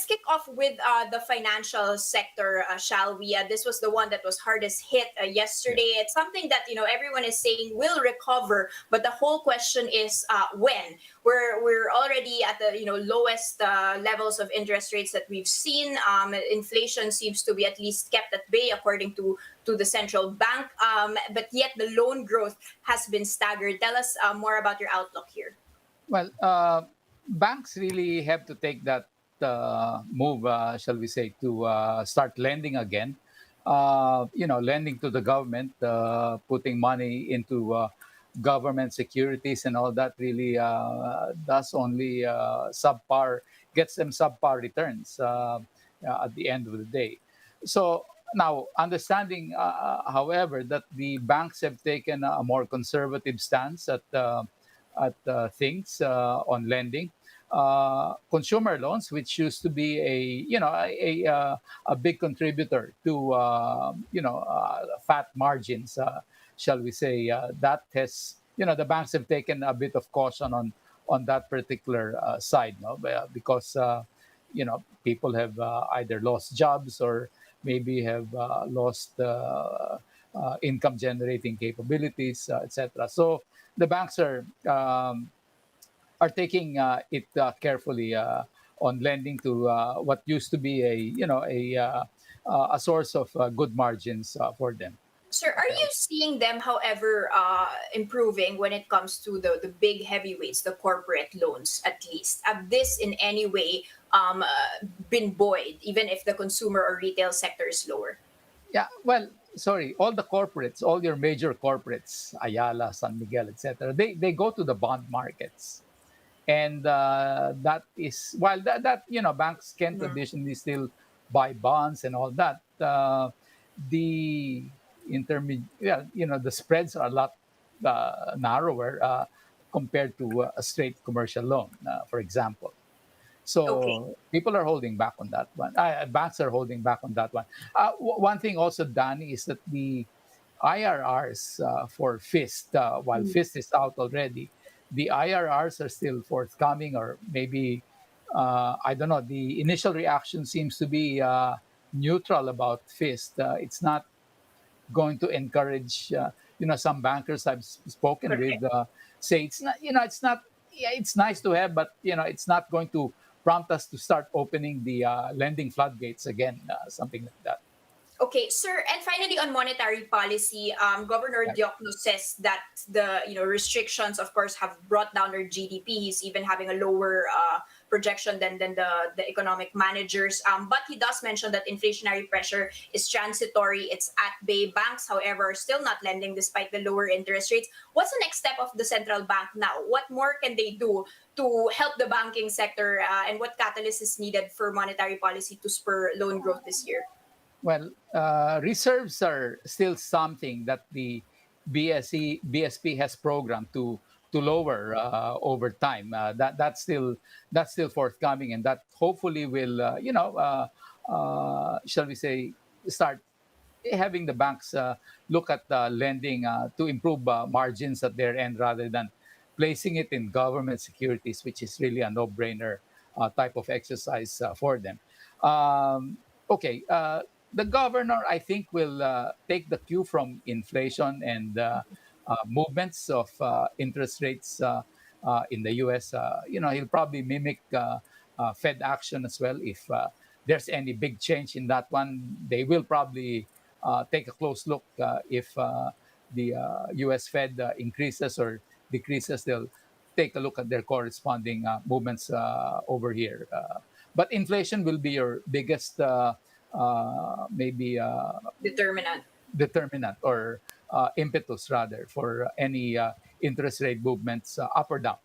let's kick off with the financial sector, shall we? This was the one that was hardest hit yesterday. It's something that everyone is saying will recover, but the whole question is when. We're already at the lowest levels of interest rates that we've seen. Inflation seems to be at least kept at bay according to the central bank, but yet the loan growth has been staggered. Tell us more about your outlook here. Well, banks really have to take that move, shall we say, to start lending again. Lending to the government, putting money into government securities and all that really does only gets them subpar returns at the end of the day. So now, understanding, however, that the banks have taken a more conservative stance at things on lending. Consumer loans, which used to be a big contributor to fat margins, shall we say, that has the banks have taken a bit of caution on that particular side, no, because people have either lost jobs or maybe have lost income generating capabilities, etc. So the banks are taking it carefully on lending to what used to be a source of good margins for them. Sir, are you seeing them, however, improving when it comes to the big heavyweights, the corporate loans, at least? Have this in any way been buoyed, even if the consumer or retail sector is lower? Yeah, well, sorry, all the corporates, all your major corporates, Ayala, San Miguel, etc., they go to the bond markets. And that is, while that banks can Mhm. traditionally still buy bonds and all that, the intermediate, yeah, the spreads are a lot narrower compared to a straight commercial loan, for example. Okay. So people are holding back on that one. Banks are holding back on that one. One thing also, Danny, is that the IRRs for FIST, while Mhm. FIST is out already, the IRRs are still forthcoming, or maybe, I don't know, the initial reaction seems to be neutral about FIST. It's not going to encourage, some bankers I've spoken with Correct. say it's not, yeah, it's nice to have, but, it's not going to prompt us to start opening the lending floodgates again, something like that. Okay, sir. And finally, on monetary policy, Governor Right. Diokno says that the restrictions, of course, have brought down our GDP. He's even having a lower projection than the economic managers. But he does mention that inflationary pressure is transitory. It's at bay. Banks, however, are still not lending despite the lower interest rates. What's the next step of the central bank now? What more can they do to help the banking sector? And what catalyst is needed for monetary policy to spur loan growth this year? Well, reserves are still something that the BSP has programmed to lower over time. That's still forthcoming, and that hopefully will, shall we say, start having the banks look at lending to improve margins at their end rather than placing it in government securities, which is really a no-brainer type of exercise for them. Um, okay, the governor, I think, will take the cue from inflation and movements of interest rates in the U.S. He'll probably mimic Fed action as well. If there's any big change in that one, they will probably take a close look if the U.S. Fed increases or decreases. They'll take a look at their corresponding movements over here. But inflation will be your biggest, maybe, Determinant. determinant or impetus rather for any interest rate movements up or down.